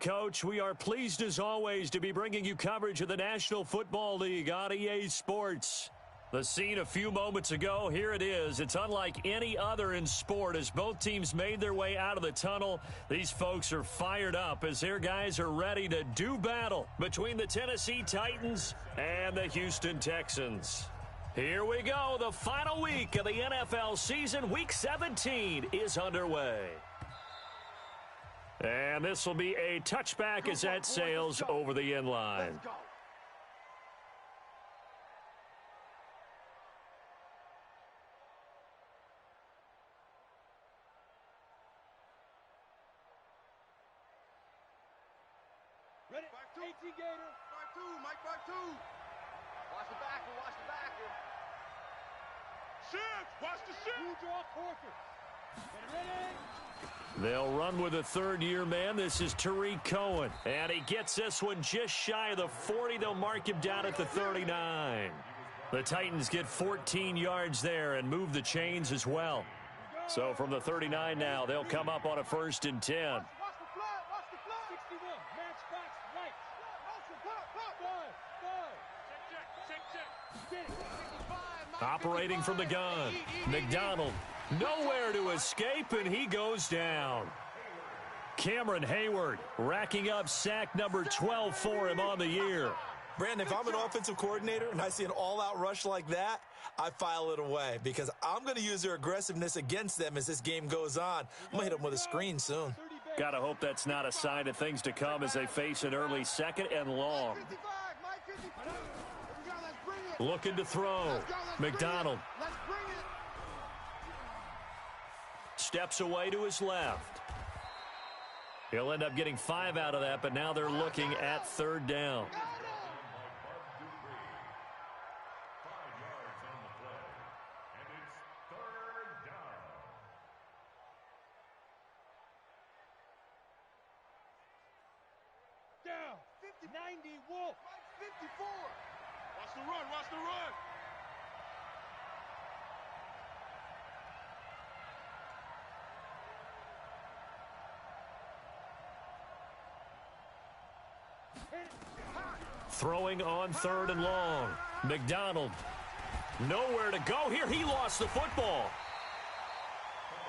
Coach. We are pleased, as always, to be bringing you coverage of the National Football League on EA Sports. The scene a few moments ago, here it is. It's unlike any other in sport as both teams made their way out of the tunnel. These folks are fired up as their guys are ready to do battle between the Tennessee Titans and the Houston Texans. Here we go. The final week of the NFL season, Week 17, is underway. And this will be a touchback as that sails over the end line. Ready? Back two. 18 Gator. Back two. Mike, back two. Watch the backer. Watch the backer. Shift. Watch the shift. You draw quarter. Ready? They'll run with a third-year man. This is Tariq Cohen. And he gets this one just shy of the 40. They'll mark him down at the 39. The Titans get 14 yards there and move the chains as well. So from the 39 now, they'll come up on a 1st and 10. Operating from the gun, McDonald, nowhere to escape, and he goes down. Cameron Hayward racking up sack number 12 for him on the year. Brandon, if I'm an offensive coordinator and I see an all-out rush like that, I file it away because I'm going to use their aggressiveness against them as this game goes on. I'm going to hit them with a screen soon. Got to hope that's not a sign of things to come as they face an early 2nd and long. Looking to throw. McDonald. Steps away to his left. He'll end up getting 5 out of that, but now they're looking at 3rd down. Down. 90 Wolf. 54. Watch the run. Watch the run. Throwing on 3rd and long. McDonald. Nowhere to go here. He lost the football.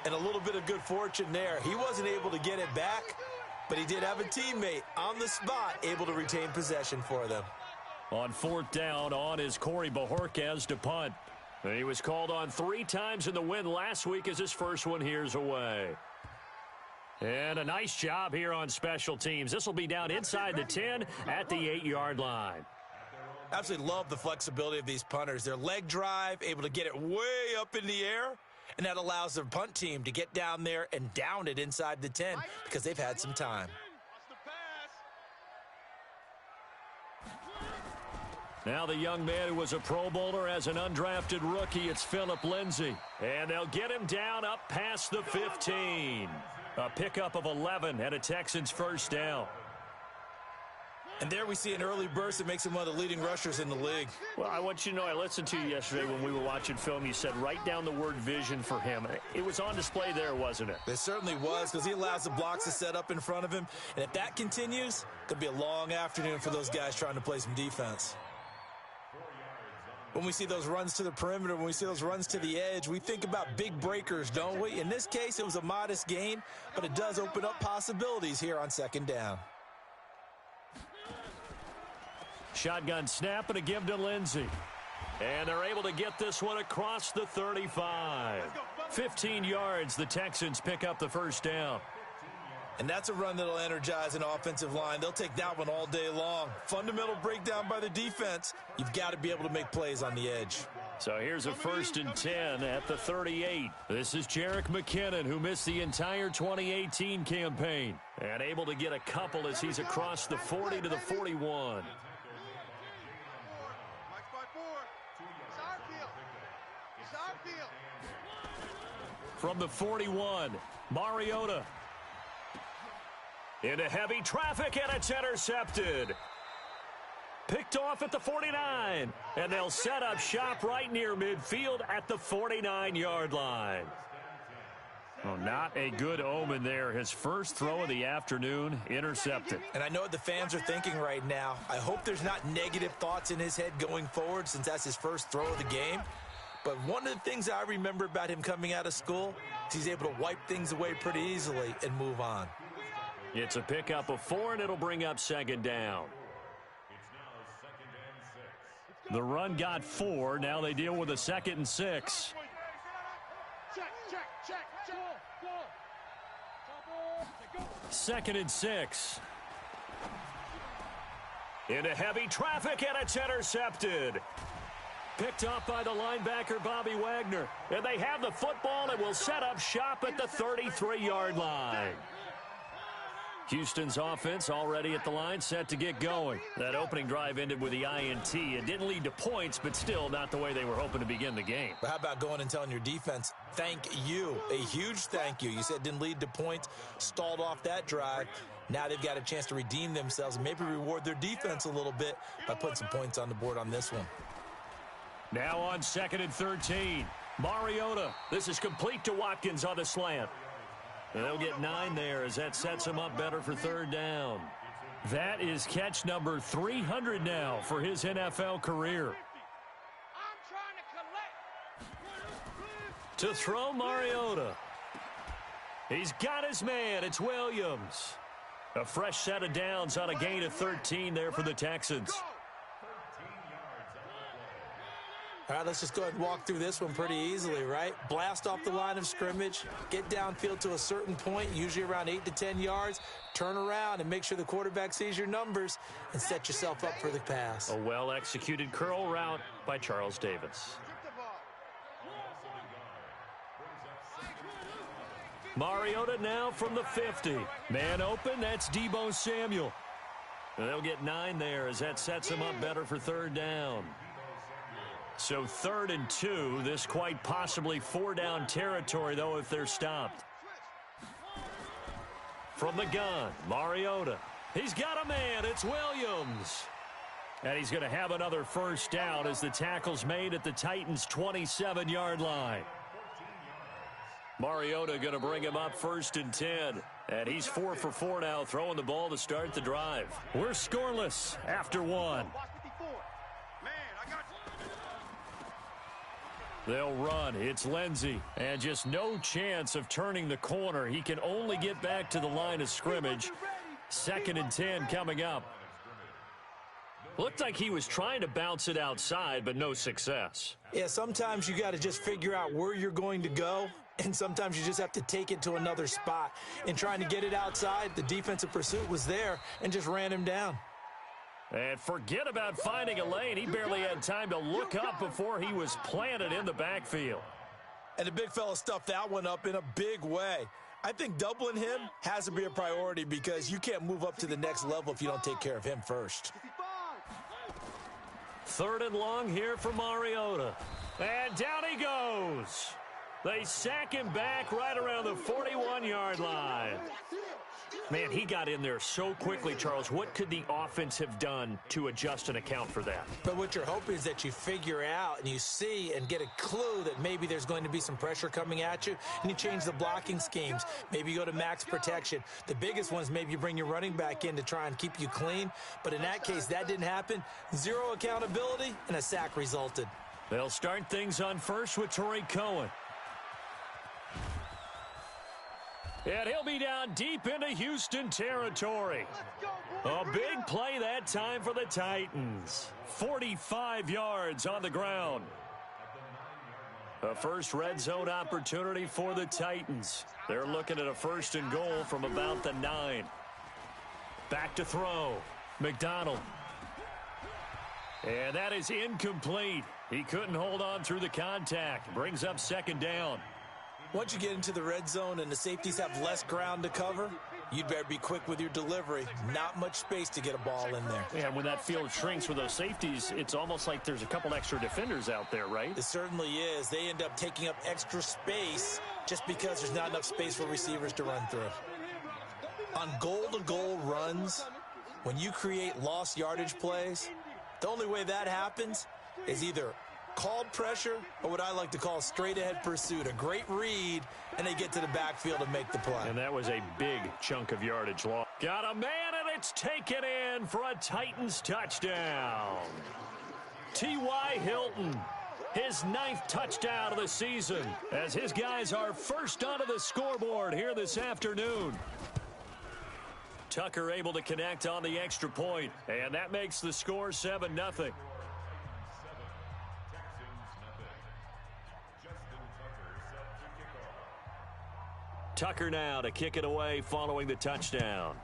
And a little bit of good fortune there. He wasn't able to get it back, but he did have a teammate on the spot able to retain possession for them. On 4th down, on is Corey Bajorquez to punt. And he was called on 3 times in the win last week as his first one here's away. And a nice job here on special teams. This will be down inside the 10 at the 8-yard line. Absolutely love the flexibility of these punters. Their leg drive, able to get it way up in the air, and that allows their punt team to get down there and down it inside the 10 because they've had some time. Now the young man who was a Pro Bowler as an undrafted rookie, it's Phillip Lindsay. And they'll get him down up past the 15. A pickup of 11 and a Texans 1st down. And there we see an early burst that makes him one of the leading rushers in the league. Well, I want you to know, I listened to you yesterday when we were watching film. You said write down the word vision for him. It was on display there, wasn't it? It certainly was because he allows the blocks to set up in front of him. And if that continues, it could be a long afternoon for those guys trying to play some defense. When we see those runs to the perimeter, when we see those runs to the edge, we think about big breakers, don't we? In this case, it was a modest gain, but it does open up possibilities here on 2nd down. Shotgun snap and a give to Lindsay. And they're able to get this one across the 35. 15 yards, the Texans pick up the 1st down. And that's a run that'll energize an offensive line. They'll take that one all day long. Fundamental breakdown by the defense. You've got to be able to make plays on the edge. So here's a 1st and 10 at the 38. This is Jerick McKinnon, who missed the entire 2018 campaign. And able to get a couple as he's across the 40 to the 41. From the 41, Mariota. Into heavy traffic, and it's intercepted. Picked off at the 49, and they'll set up shop right near midfield at the 49-yard line. Well, not a good omen there. His first throw of the afternoon intercepted. And I know what the fans are thinking right now. I hope there's not negative thoughts in his head going forward since that's his first throw of the game. But one of the things I remember about him coming out of school is he's able to wipe things away pretty easily and move on. It's a pickup of 4, and it'll bring up second down. The run got 4. Now they deal with a 2nd and 6. Second and 6. Into heavy traffic, and it's intercepted. Picked up by the linebacker, Bobby Wagner. And they have the football and will set up shop at the 33-yard line. Houston's offense already at the line, set to get going. That opening drive ended with the INT. It didn't lead to points, but still not the way they were hoping to begin the game. But how about going and telling your defense, thank you, a huge thank you. You said it didn't lead to points, stalled off that drive. Now they've got a chance to redeem themselves and maybe reward their defense a little bit by putting some points on the board on this one. Now on 2nd and 13. Mariota. This is complete to Watkins on the slant. And they'll get 9 there as that sets him up better for 3rd down. That is catch number 300 now for his NFL career. To throw Mariota. He's got his man. It's Williams. A fresh set of downs on a gain of 13 there for the Texans. All right, let's just go ahead and walk through this one pretty easily, right? Blast off the line of scrimmage, get downfield to a certain point, usually around 8 to 10 yards, turn around and make sure the quarterback sees your numbers and set yourself up for the pass. A well-executed curl route by Charles Davis. Mariota now from the 50. Man open, that's Deebo Samuel. And they'll get 9 there as that sets him up better for 3rd down. So 3rd and 2, this quite possibly 4-down territory, though, if they're stopped. From the gun, Mariota. He's got a man. It's Williams. And he's going to have another first down as the tackle's made at the Titans' 27-yard line. Mariota going to bring him up 1st and 10. And he's 4 for 4 now, throwing the ball to start the drive. We're scoreless after 1. They'll run. It's Lindsey. And just no chance of turning the corner. He can only get back to the line of scrimmage. 2nd and 10 coming up. Looked like he was trying to bounce it outside, but no success. Yeah, sometimes you got to just figure out where you're going to go, and sometimes you just have to take it to another spot. In trying to get it outside, the defensive pursuit was there and just ran him down. And forget about finding a lane. He barely had time to look up before he was planted in the backfield. And the big fella stuffed that one up in a big way. I think doubling him has to be a priority because you can't move up to the next level if you don't take care of him first. 3rd and long here for Mariota. And down he goes. They sack him back right around the 41-yard line. Man, he got in there so quickly, Charles. What could the offense have done to adjust and account for that? But what you're hoping is that you figure out and you see and get a clue that maybe there's going to be some pressure coming at you, and you change the blocking schemes. Maybe you go to max protection. The biggest one is maybe you bring your running back in to try and keep you clean. But in that case, that didn't happen. 0 accountability, and a sack resulted. They'll start things on first with Tariq Cohen. And he'll be down deep into Houston territory. A big play that time for the Titans. 45 yards on the ground. A first red zone opportunity for the Titans. They're looking at a 1st and goal from about the 9. Back to throw. McDonald. And that is incomplete. He couldn't hold on through the contact. Brings up 2nd down. Once you get into the red zone and the safeties have less ground to cover, you'd better be quick with your delivery. Not much space to get a ball in there. Yeah, when that field shrinks with those safeties, it's almost like there's a couple extra defenders out there, right? It certainly is. They end up taking up extra space just because there's not enough space for receivers to run through. On goal-to-goal runs, when you create lost yardage plays, the only way that happens is either called pressure or what I like to call straight-ahead pursuit. A great read, and they get to the backfield and make the play. And that was a big chunk of yardage loss. Got a man, and it's taken in for a Titans touchdown. T.Y. Hilton, his 9th touchdown of the season, as his guys are first onto the scoreboard here this afternoon. Tucker able to connect on the extra point, and that makes the score 7-0. Tucker now to kick it away following the touchdown.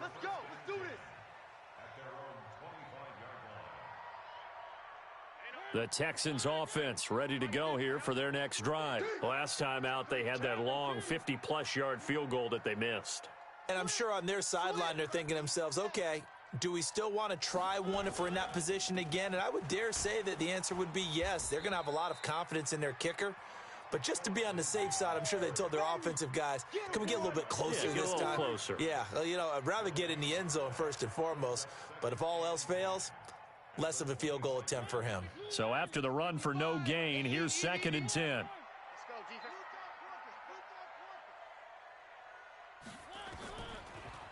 Let's go. Let's do this. The Texans offense ready to go here for their next drive. Last time out, they had that long 50-plus yard field goal that they missed. And I'm sure on their sideline they're thinking to themselves, okay, do we still want to try one if we're in that position again? And I would dare say that the answer would be yes. They're going to have a lot of confidence in their kicker. But just to be on the safe side, I'm sure they told their offensive guys, can we get a little bit closer this time? Get a little closer. Yeah, you know, I'd rather get in the end zone first and foremost. But if all else fails, less of a field goal attempt for him. So after the run for no gain, here's 2nd and 10. Let's go, defense.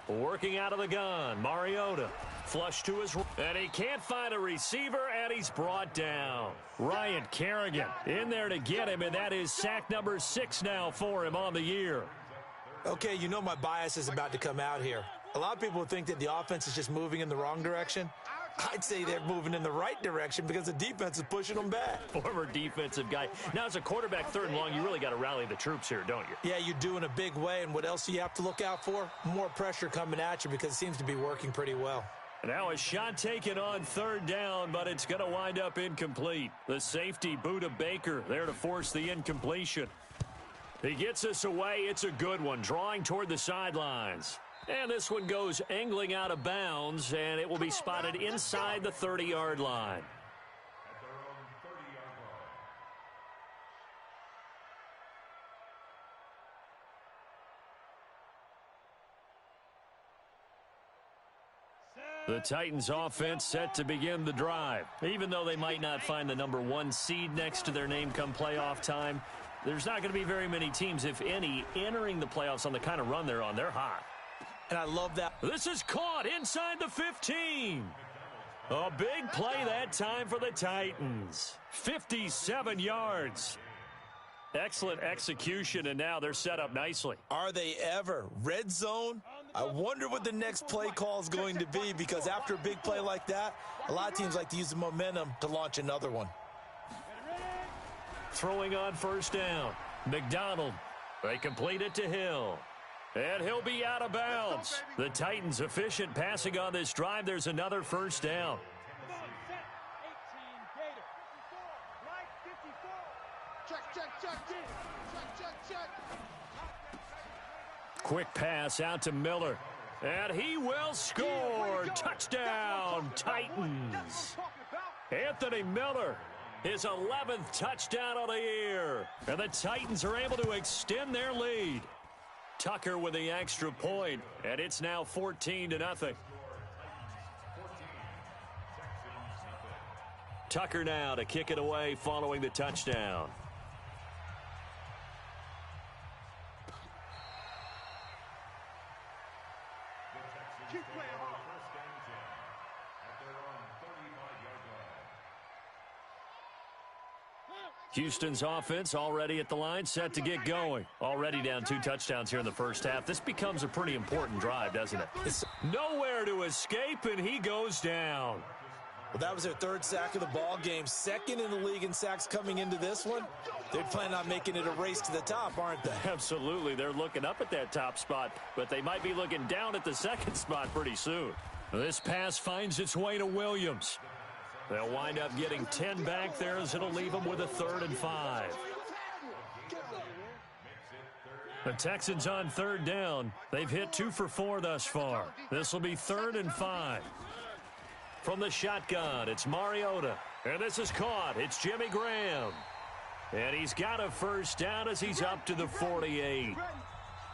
Working out of the gun, Mariota. Flush to his, and he can't find a receiver, and he's brought down. Ryan Kerrigan in there to get him, and that is sack number 6 now for him on the year. Okay, you know my bias is about to come out here. A lot of people think that the offense is just moving in the wrong direction. I'd say they're moving in the right direction because the defense is pushing them back. Former defensive guy. Now, as a quarterback 3rd and long, you really got to rally the troops here, don't you? Yeah, you do in a big way, and what else do you have to look out for? More pressure coming at you because it seems to be working pretty well. Now a shot taken on 3rd down, but it's going to wind up incomplete. The safety, Buda Baker, there to force the incompletion. He gets us away. It's a good one, drawing toward the sidelines. And this one goes angling out of bounds, and it will be spotted inside the 30-yard line. The Titans offense set to begin the drive. Even though they might not find the number 1 seed next to their name come playoff time, there's not going to be very many teams, if any, entering the playoffs on the kind of run they're on. They're hot. And I love that. This is caught inside the 15. A big play that time for the Titans. 57 yards. Excellent execution, and now they're set up nicely. Are they ever? Red zone? I wonder what the next play call is going to be, because after a big play like that, a lot of teams like to use the momentum to launch another one. Throwing on 1st down. McDonald. They complete it to Hill. And he'll be out of bounds. The Titans efficient passing on this drive. There's another 1st down. Quick pass out to Miller. And he will score. Touchdown, Titans. Anthony Miller, his 11th touchdown of the year. And the Titans are able to extend their lead. Tucker with the extra point, and it's now 14-0. Tucker now to kick it away following the touchdown. Houston's offense already at the line, set to get going. Already down 2 touchdowns here in the first half. This becomes a pretty important drive, doesn't it? It's nowhere to escape, and he goes down. Well, that was their 3rd sack of the ball game. 2nd in the league in sacks coming into this one. They're planning on making it a race to the top, aren't they? Absolutely. They're looking up at that top spot, but they might be looking down at the 2nd spot pretty soon. This pass finds its way to Williams. They'll wind up getting 10 back there, as it'll leave them with a 3rd and 5. The Texans on 3rd down. They've hit 2 for 4 thus far. This will be 3rd and 5. From the shotgun, it's Mariota. And this is caught. It's Jimmy Graham. And he's got a 1st down as he's up to the 48.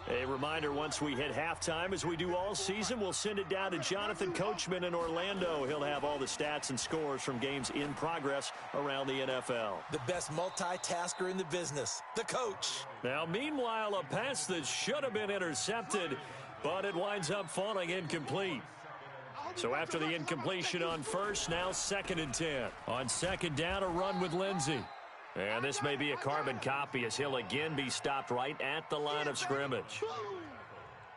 A reminder, once we hit halftime, as we do all season, we'll send it down to Jonathan Coachman in Orlando. He'll have all the stats and scores from games in progress around the NFL. The best multitasker in the business, the coach. Now, meanwhile, a pass that should have been intercepted, but it winds up falling incomplete. So after the incompletion on first, now 2nd and 10. On second down, a run with Lindsey. And this may be a carbon copy as he'll again be stopped right at the line of scrimmage.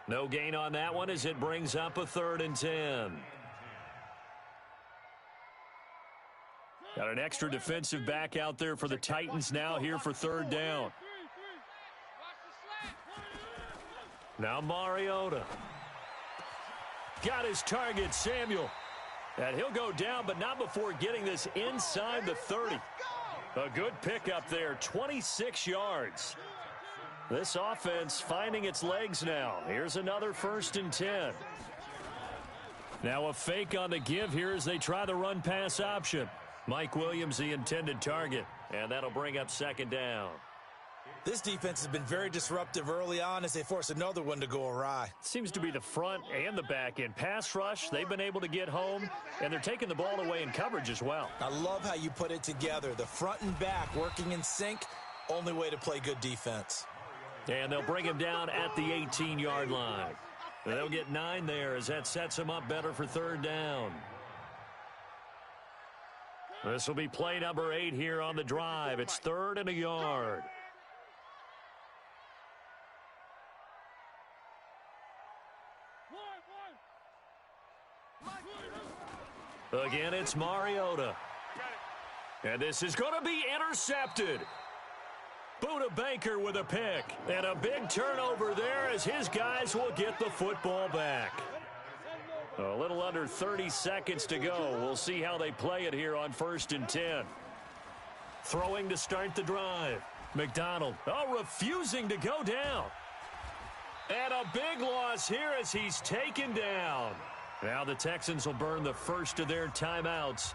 No gain on that one as it brings up a 3rd and 10. Got an extra defensive back out there for the Titans now here for 3rd down. Now Mariota. Got his target, Samuel. And he'll go down, but not before getting this inside the 30. A good pickup there, 26 yards. This offense finding its legs now. Here's another 1st and 10. Now a fake on the give here as they try the run-pass option. Mike Williams, the intended target, and that'll bring up 2nd down. This defense has been very disruptive early on as they force another one to go awry. Seems to be the front and the back end. Pass rush, they've been able to get home, and they're taking the ball away in coverage as well. I love how you put it together. The front and back working in sync, only way to play good defense. And they'll bring him down at the 18-yard line. They'll get 9 there as that sets him up better for 3rd down. This will be play number 8 here on the drive. It's 3rd and a yard. Again, it's Mariota. And this is going to be intercepted. Buda Baker with a pick. And a big turnover there as his guys will get the football back. A little under 30 seconds to go. We'll see how they play it here on 1st and 10. Throwing to start the drive. McDonald, refusing to go down. And a big loss here as he's taken down. Now the Texans will burn the first of their timeouts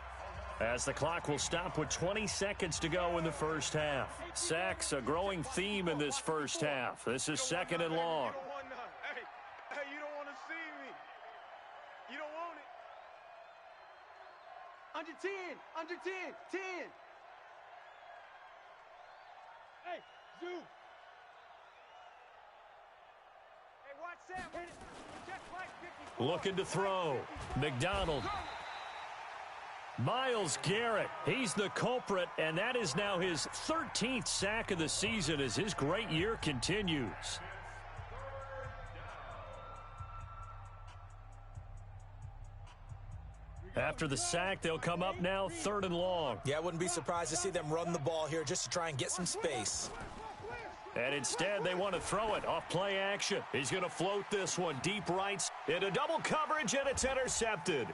as the clock will stop with 20 seconds to go in the first half. Sacks, a growing theme in this first half. This is 2nd and long. Hey, you don't want to see me. You don't want it. Under 10, under 10, 10. Hey, Zoo. Hey, watch Sam. Hit it. Just like 54. Looking to throw. McDonald. Myles Garrett, he's the culprit, and that is now his 13th sack of the season as his great year continues. After the sack, they'll come up now 3rd and long. Yeah, I wouldn't be surprised to see them run the ball here just to try and get some space. And instead, they want to throw it off play action. He's going to float this one deep right into double coverage, and it's intercepted.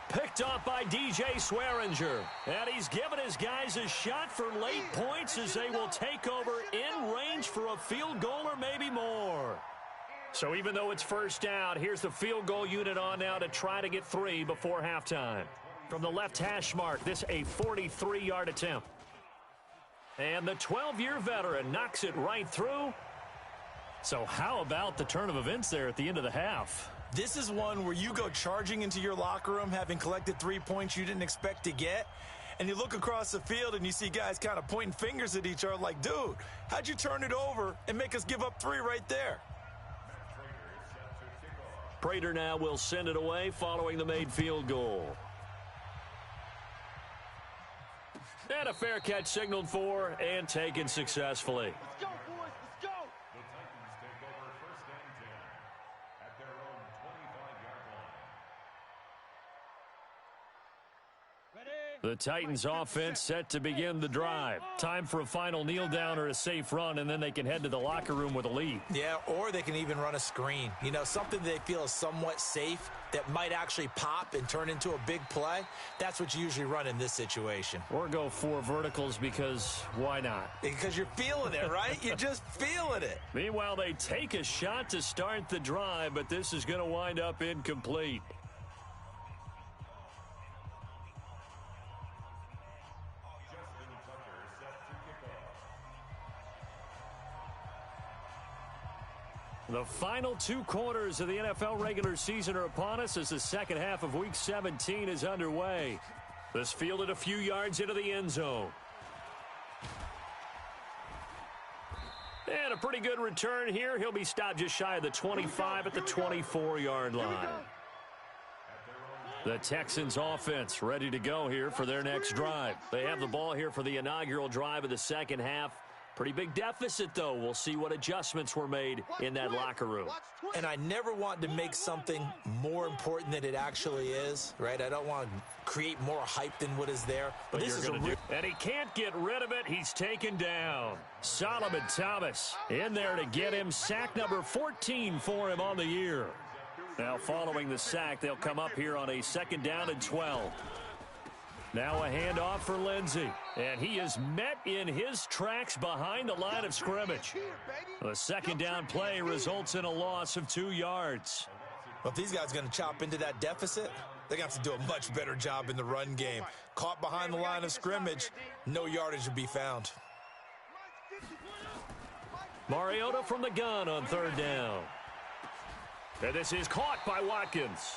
Picked off by DJ Swearinger. And he's given his guys a shot for late points as they will take over in range for a field goal or maybe more. So even though it's first down, here's the field goal unit on now to try to get 3 before halftime. From the left hash mark, this a 43-yard attempt. And the 12-year veteran knocks it right through. So how about the turn of events there at the end of the half? This is one where you go charging into your locker room having collected 3 points you didn't expect to get, and you look across the field and you see guys kind of pointing fingers at each other like, dude, how'd you turn it over and make us give up 3 right there? Prater now will send it away following the made field goal. And a fair catch signaled for and taken successfully. Let's go, boys. Let's go. The Titans take over 1st and 10 at their own 25-yard line. Ready? The Titans offense set to begin the drive. Time for a final kneel down or a safe run, and then they can head to the locker room with a lead. Yeah, or they can even run a screen. You know, something they feel is somewhat safe that might actually pop and turn into a big play. That's what you usually run in this situation. Or go 4 verticals because why not? Because you're feeling it, right? You're just feeling it. Meanwhile, they take a shot to start the drive, but this is going to wind up incomplete. The final 2 quarters of the NFL regular season are upon us as the second half of Week 17 is underway. This fielded a few yards into the end zone. And a pretty good return here. He'll be stopped just shy of the 25 at the 24-yard line. The Texans offense ready to go here for their next drive. They have the ball here for the inaugural drive of the second half. Pretty big deficit, though. We'll see what adjustments were made in that locker room. And I never want to make something more important than it actually is, right? I don't want to create more hype than what is there. But this is and he can't get rid of it. He's taken down. Solomon Thomas in there to get him. Sack number 14 for him on the year. Now following the sack, they'll come up here on a second down and 12. Now a handoff for Lindsey, and he is met in his tracks behind the line of scrimmage. The second down play results in a loss of 2 yards. Well, if these guys are going to chop into that deficit, they're going to have to do a much better job in the run game. Caught behind the line of scrimmage, no yardage to be found. Mariota from the gun on third down. And this is caught by Watkins.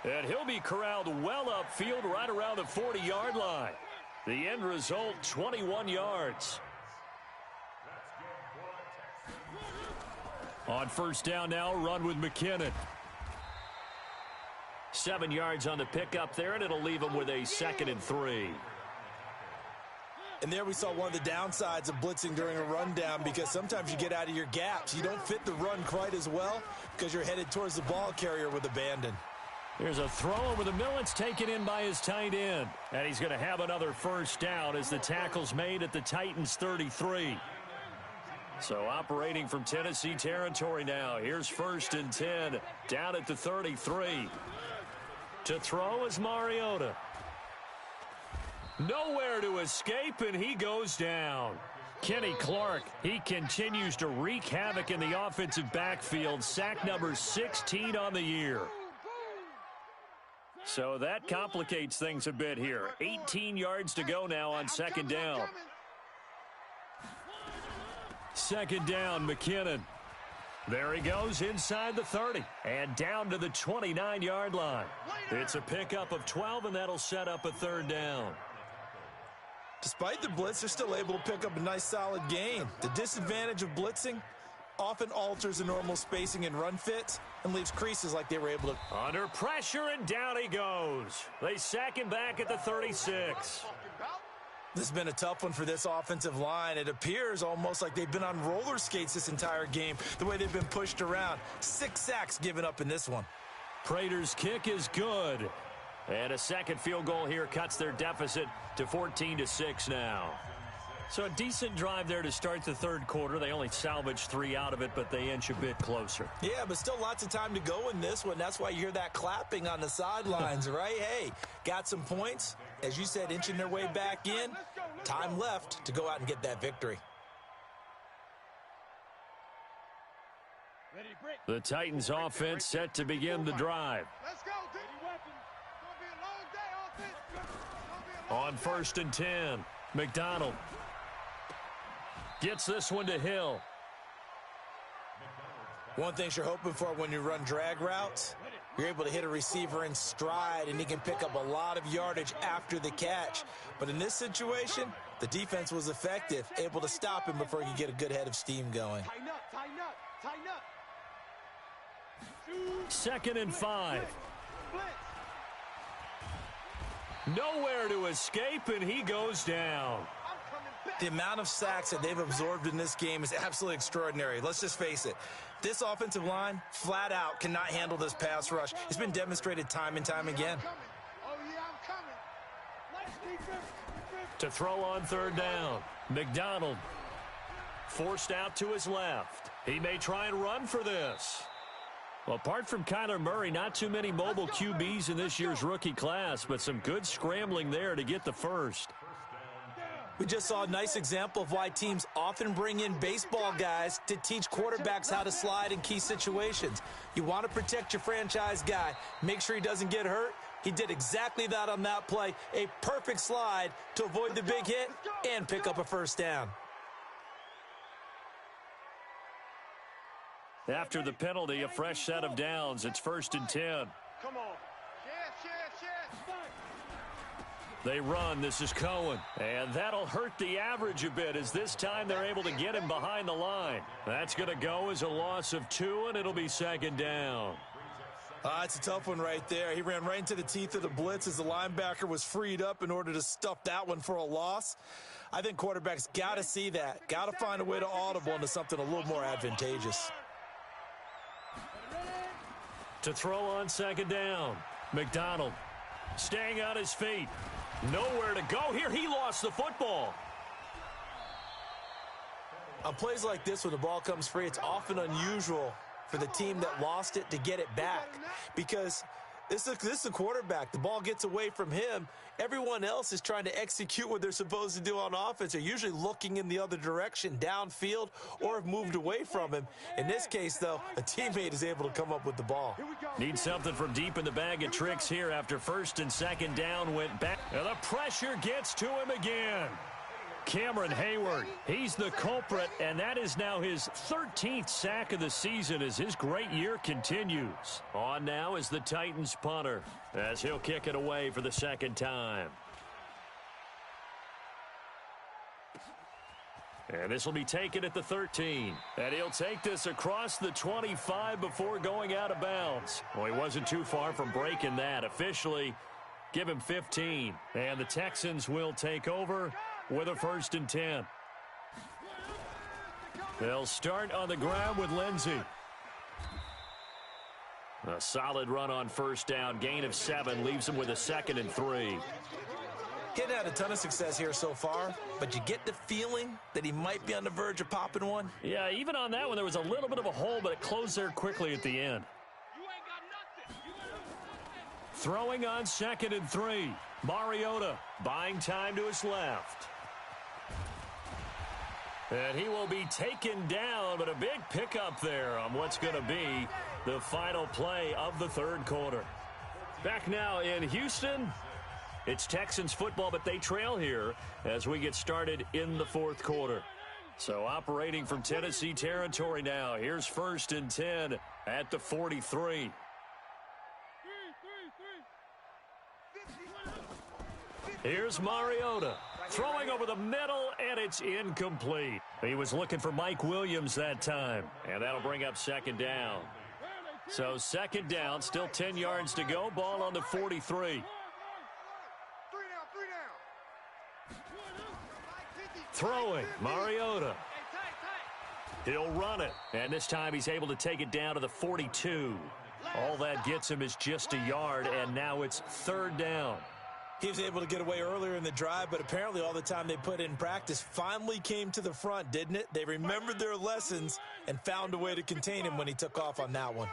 And he'll be corralled well upfield right around the 40-yard line. The end result, 21 yards. On first down now, run with McKinnon. 7 yards on the pickup there, and it'll leave him with a 2nd and 3. And there we saw one of the downsides of blitzing during a rundown, because sometimes you get out of your gaps. You don't fit the run quite as well because you're headed towards the ball carrier with abandon. Here's a throw over the middle. It's taken in by his tight end. And he's going to have another first down as the tackle's made at the Titans' 33. So operating from Tennessee territory now. Here's 1st and 10 down at the 33. To throw is Mariota. Nowhere to escape, and he goes down. Kenny Clark, he continues to wreak havoc in the offensive backfield. Sack number 16 on the year. So that complicates things a bit here. 18 yards to go now on second down. Second down, McKinnon. There he goes inside the 30 and down to the 29-yard line. It's a pickup of 12, and that'll set up a third down. Despite the blitz, they're still able to pick up a nice solid gain. The disadvantage of blitzing often alters the normal spacing and run fits and leaves creases like they were able to. Under pressure, and down he goes. They sack him back at the 36. This has been a tough one for this offensive line. It appears almost like they've been on roller skates this entire game, the way they've been pushed around. 6 sacks given up in this one. Prater's kick is good. And a second field goal here cuts their deficit to 14-6 now. So a decent drive there to start the third quarter. They only salvaged 3 out of it, but they inch a bit closer. Yeah, but still lots of time to go in this one. That's why you hear that clapping on the sidelines, right? Hey, got some points. As you said, inching their way back in. Time left to go out and get that victory. The Titans offense set to begin the drive. Let's go, D. It's gonna be a long day, offense. On 1st and 10, McDonald gets this one to Hill. One thing you're hoping for when you run drag routes, you're able to hit a receiver in stride, and he can pick up a lot of yardage after the catch. But in this situation, the defense was effective, able to stop him before he could get a good head of steam going. Tighten up, tighten up, tighten up. 2nd and 5. Nowhere to escape, and he goes down. The amount of sacks that they've absorbed in this game is absolutely extraordinary. Let's just face it. This offensive line, flat out, cannot handle this pass rush. It's been demonstrated time and time again. Oh, yeah, I'm coming. To throw on third down, McDonald forced out to his left. He may try and run for this. Well, apart from Kyler Murray, not too many mobile QBs in this year's rookie class, but some good scrambling there to get the first. We just saw a nice example of why teams often bring in baseball guys to teach quarterbacks how to slide in key situations. You want to protect your franchise guy. Make sure he doesn't get hurt. He did exactly that on that play. A perfect slide to avoid the big hit and pick up a first down. After the penalty, a fresh set of downs. It's 1st and 10. Come on. Chance. They run. This is Cohen. And that'll hurt the average a bit as this time they're able to get him behind the line. That's going to go as a loss of 2, and it'll be 2nd down. It's a tough one right there. He ran right into the teeth of the blitz as the linebacker was freed up in order to stuff that one for a loss. I think quarterbacks got to see that. Got to find a way to audible into something a little more advantageous. To throw on 2nd down. McDonald staying on his feet. Nowhere to go here. He lost the football. On plays like this, when the ball comes free, it's often unusual for the team that lost it to get it back, because this is a quarterback. The ball gets away from him. Everyone else is trying to execute what they're supposed to do on offense. They're usually looking in the other direction, downfield, or have moved away from him. In this case, though, a teammate is able to come up with the ball. Need something from deep in the bag of tricks here after 1st and 2nd down went back. And the pressure gets to him again. Cameron Hayward, he's the culprit, and that is now his 13th sack of the season as his great year continues. On now is the Titans punter as he'll kick it away for the 2nd time. And this will be taken at the 13. And he'll take this across the 25 before going out of bounds. Well, he wasn't too far from breaking that. Officially, give him 15. And the Texans will take over with a 1st and 10. They'll start on the ground with Lindsey. A solid run on 1st down. Gain of 7 leaves him with a 2nd and 3. He hadn't had a ton of success here so far, but you get the feeling that he might be on the verge of popping one. Yeah, even on that one, there was a little bit of a hole, but it closed there quickly at the end. Throwing on 2nd and 3. Mariota buying time to his left. And he will be taken down, but a big pickup there on what's going to be the final play of the 3rd quarter. Back now in Houston, it's Texans football, but they trail here as we get started in the 4th quarter. So operating from Tennessee territory now. Here's 1st and 10 at the 43. Here's Mariota throwing over the middle, and it's incomplete. He was looking for Mike Williams that time, and that'll bring up 2nd down. So 2nd down, still 10 yards to go. Ball on the 43. Throwing, Mariota. He'll run it, and this time he's able to take it down to the 42. All that gets him is just a yard, and now it's 3rd down. He was able to get away earlier in the drive, but apparently all the time they put in practice finally came to the front, didn't it? They remembered their lessons and found a way to contain him when he took off on that one.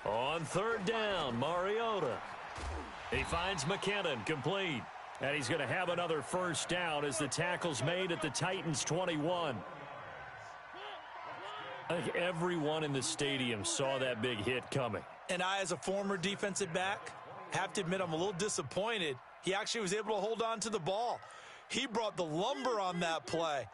On 3rd down, Mariota. He finds McKinnon, complete. And he's going to have another 1st down as the tackle's made at the Titans' 21. I think everyone in the stadium saw that big hit coming. And I, as a former defensive back, have to admit I'm a little disappointed. He actually was able to hold on to the ball. He brought the lumber on that play.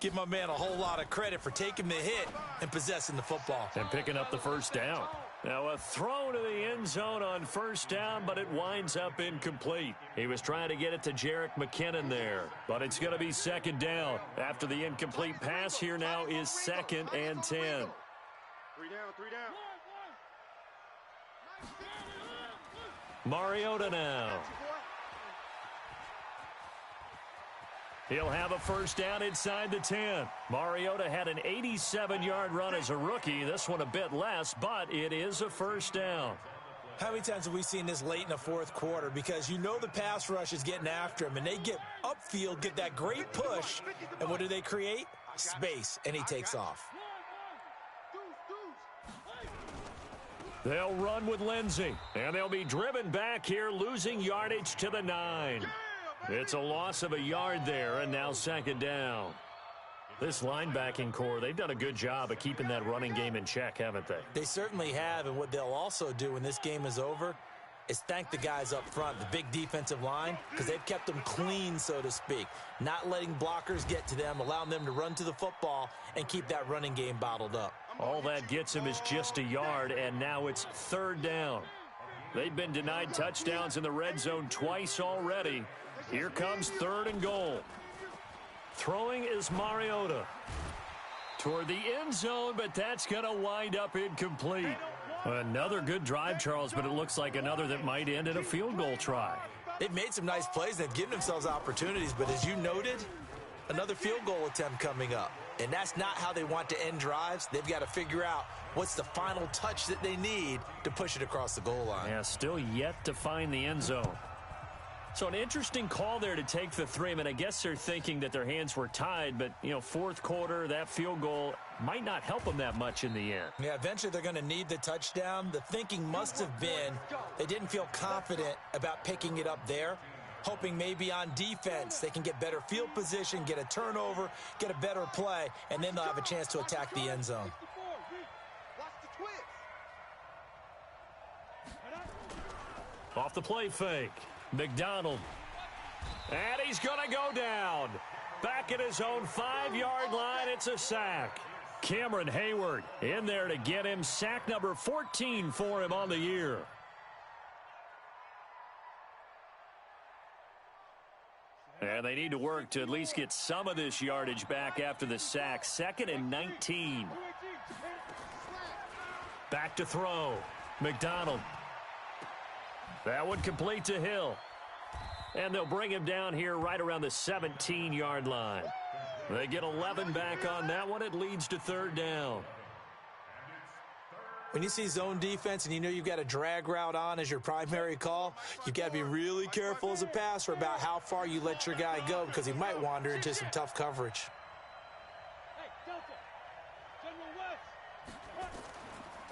Give my man a whole lot of credit for taking the hit and possessing the football. And picking up the 1st down. Now a throw to the end zone on 1st down, but it winds up incomplete. He was trying to get it to Jerick McKinnon there, but it's going to be 2nd down. After the incomplete pass, here now is 2nd and 10. 3 down, 3 down. Mariota now. He'll have a 1st down inside the 10. Mariota had an 87-yard run as a rookie. This one a bit less, but it is a 1st down. How many times have we seen this late in the 4th quarter? Because you know the pass rush is getting after him, and they get upfield, get that great push, and what do they create? Space, and he takes off. They'll run with Lindsey, and they'll be driven back here, losing yardage to the 9. It's a loss of a yard there, and now 2nd down. This linebacking core, they've done a good job of keeping that running game in check, haven't they? They certainly have, and what they'll also do when this game is over, is thank the guys up front, the big defensive line, because they've kept them clean, so to speak, not letting blockers get to them, allowing them to run to the football and keep that running game bottled up. All that gets him is just a yard, and now it's third down. They've been denied touchdowns in the red zone twice already. Here comes third and goal. Throwing is Mariota. Toward the end zone, but that's going to wind up incomplete. Another good drive, Charles, but it looks like another that might end in a field goal try. They've made some nice plays. They've given themselves opportunities, but as you noted, another field goal attempt coming up. And that's not how they want to end drives. They've got to figure out what's the final touch that they need to push it across the goal line. Yeah, still yet to find the end zone. So an interesting call there to take the 3. I mean, I guess they're thinking that their hands were tied, but, you know, fourth quarter, that field goal might not help them that much in the end. Yeah, eventually they're going to need the touchdown. The thinking must have been they didn't feel confident about picking it up there, hoping maybe on defense they can get better field position, get a turnover, get a better play, and then they'll have a chance to attack the end zone. Off the play fake. McDonald. And he's going to go down. Back at his own 5-yard line, it's a sack. Cameron Hayward in there to get him. Sack number 14 for him on the year. And they need to work to at least get some of this yardage back after the sack. 2nd and 19. Back to throw. McDonald. That one complete to Hill. And they'll bring him down here right around the 17-yard line. They get 11 back on that one. It leads to third down. When you see zone defense and you know you've got a drag route on as your primary call, you've got to be really careful as a passer about how far you let your guy go because he might wander into some tough coverage.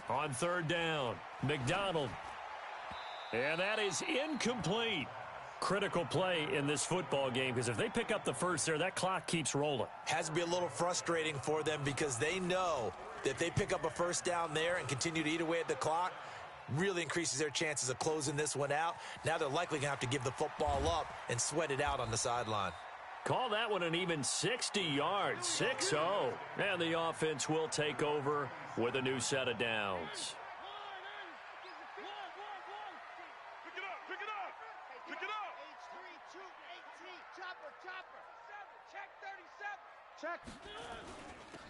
On third down, McDonald. And that is incomplete. Critical play in this football game because if they pick up the first there, that clock keeps rolling. Has to be a little frustrating for them because they know that if they pick up a first down there and continue to eat away at the clock, really increases their chances of closing this one out. Now they're likely going to have to give the football up and sweat it out on the sideline. Call that one an even 60 yards, 6-0. And the offense will take over with a new set of downs.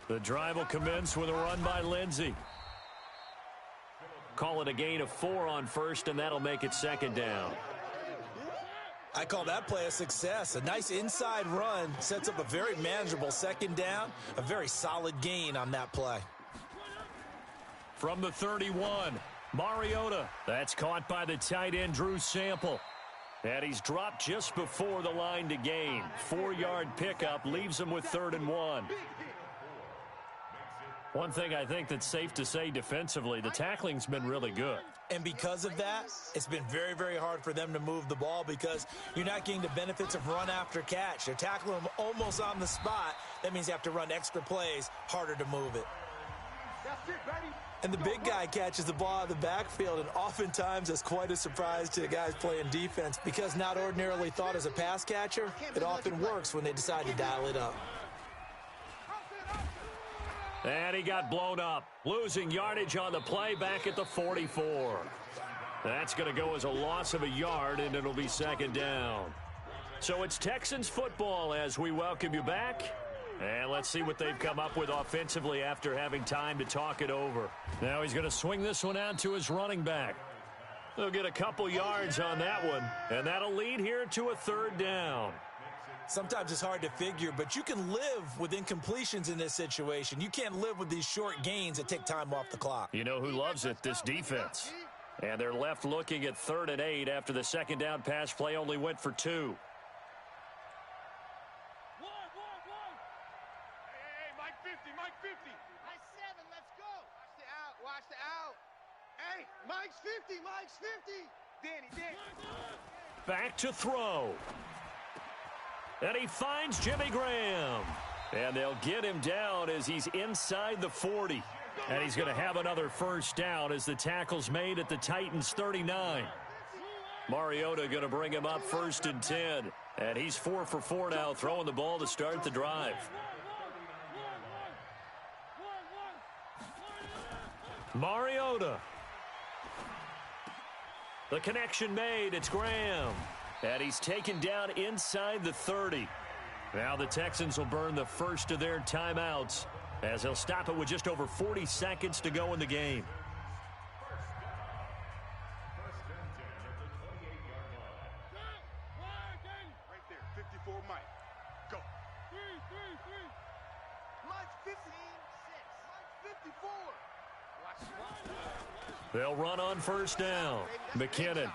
The drive will commence with a run by Lindsey. Call it a gain of 4 on first, and that'll make it second down. I call that play a success. A nice inside run sets up a very manageable second down, a very solid gain on that play. From the 31, Mariota. That's caught by the tight end, Drew Sample. And he's dropped just before the line to gain. 4-yard pickup leaves him with 3rd and 1. One thing I think that's safe to say defensively, the tackling's been really good. And because of that, it's been very, very hard for them to move the ball because you're not getting the benefits of run after catch. They're tackling them almost on the spot. That means you have to run extra plays, harder to move it. And the big guy catches the ball out of the backfield, and oftentimes that's quite a surprise to the guys playing defense because not ordinarily thought as a pass catcher, it often works when they decide to dial it up. And he got blown up, losing yardage on the play back at the 44. That's going to go as a loss of a yard, and it'll be second down. So it's Texans football as we welcome you back. And let's see what they've come up with offensively after having time to talk it over. Now he's going to swing this one out to his running back. They'll get a couple yards on that one, and that'll lead here to a third down. Sometimes it's hard to figure, but you can live with incompletions in this situation. You can't live with these short gains that take time off the clock. You know who loves it? This defense. And they're left looking at 3rd and 8 after the second down pass play only went for 2. Mike 50. Mike 7, let's go. Watch the out. Hey, Mike's 50. Danny. Back to throw. And he finds Jimmy Graham. And they'll get him down as he's inside the 40. And he's going to have another first down as the tackle's made at the Titans' 39. Mariota going to bring him up 1st and 10. And he's 4 for 4 now, throwing the ball to start the drive. Mariota. The connection made. It's Graham. And he's taken down inside the 30. Now the Texans will burn the first of their timeouts as they'll stop it with just over 40 seconds to go in the game. Right there, 54 Mike. Go. 3. Mike's 15, 6. Mike's 54. They'll run on 1st down. McKinnon.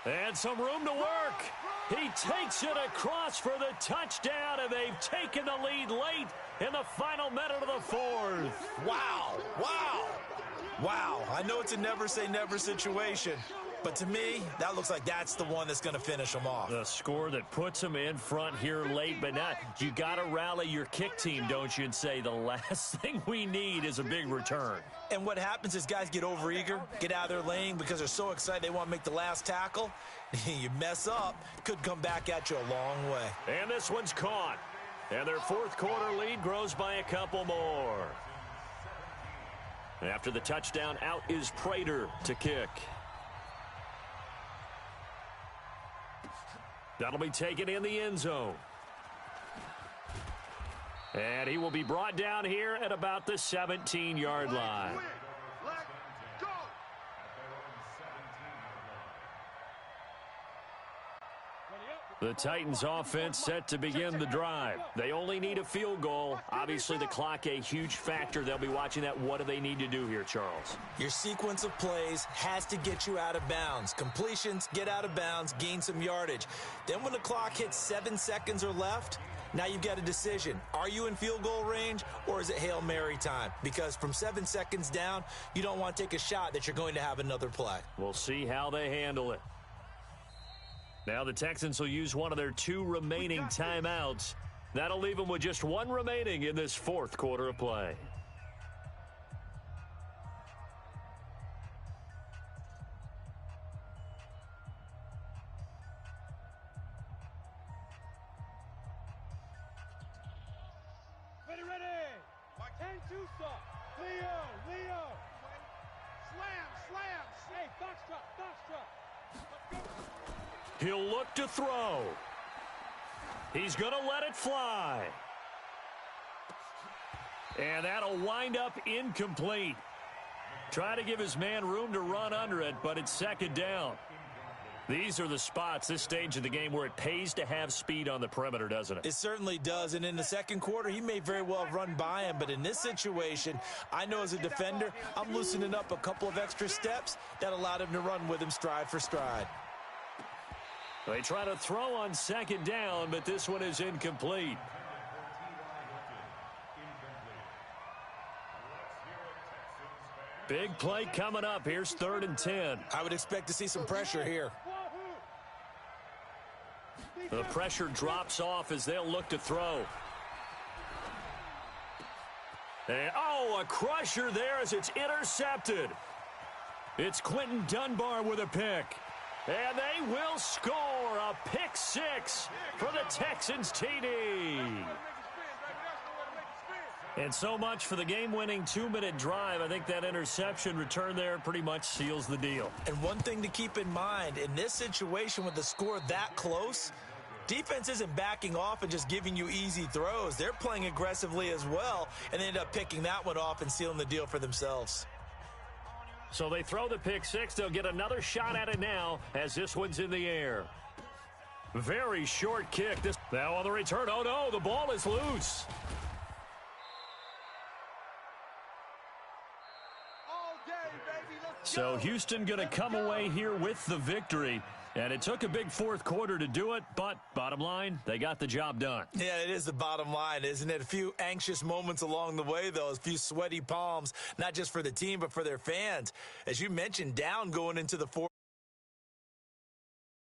And some room to work. He takes it across for the touchdown, and they've taken the lead late in the final minute of the 4th. Wow. Wow. Wow. I know it's a never-say-never situation, but to me, that looks like that's the one that's going to finish them off. The score that puts them in front here late, but not. You got to rally your kick team, don't you, and say the last thing we need is a big return. And what happens is guys get overeager, get out of their lane because they're so excited they want to make the last tackle. You mess up, could come back at you a long way. And this one's caught. And their 4th quarter lead grows by a couple more. After the touchdown, out is Prater to kick. That'll be taken in the end zone. And he will be brought down here at about the 17-yard line. Let's go. The Titans offense set to begin the drive. They only need a field goal. Obviously, the clock a huge factor. They'll be watching that. What do they need to do here, Charles? Your sequence of plays has to get you out of bounds. Completions, get out of bounds, gain some yardage. Then when the clock hits 7 seconds or left, now you've got a decision. Are you in field goal range, or is it Hail Mary time? Because from 7 seconds down, you don't want to take a shot that you're going to have another play. We'll see how they handle it. Now the Texans will use one of their 2 remaining timeouts. That'll leave them with just 1 remaining in this 4th quarter of play. Ready. Mike 10-2 stop. Leo. Slam. Hey, box drop. He'll look to throw. He's going to let it fly. And that'll wind up incomplete. Try to give his man room to run under it, but it's 2nd down. These are the spots, this stage of the game, where it pays to have speed on the perimeter, doesn't it? It certainly does, and in the 2nd quarter, he may very well have run by him, but in this situation, I know as a defender, I'm loosening up a couple of extra steps that allowed him to run with him stride for stride. They try to throw on 2nd down, but this one is incomplete. Big play coming up. Here's 3rd and 10. I would expect to see some pressure here. The pressure drops off as they'll look to throw. And, a crusher there as it's intercepted. It's Quentin Dunbar with a pick. And they will score a pick 6 for the Texans TD. And so much for the game-winning 2-minute drive. I think that interception return there pretty much seals the deal. And one thing to keep in mind, in this situation with the score that close, defense isn't backing off and just giving you easy throws. They're playing aggressively as well, and they end up picking that one off and sealing the deal for themselves. So they throw the pick 6. They'll get another shot at it now as this one's in the air. Very short kick. This now on the return. Oh, no, the ball is loose. So Houston going to come away here with the victory. And it took a big 4th quarter to do it, but bottom line, they got the job done. Yeah, it is the bottom line, isn't it? A few anxious moments along the way, though, a few sweaty palms, not just for the team, but for their fans. As you mentioned, down going into the 4th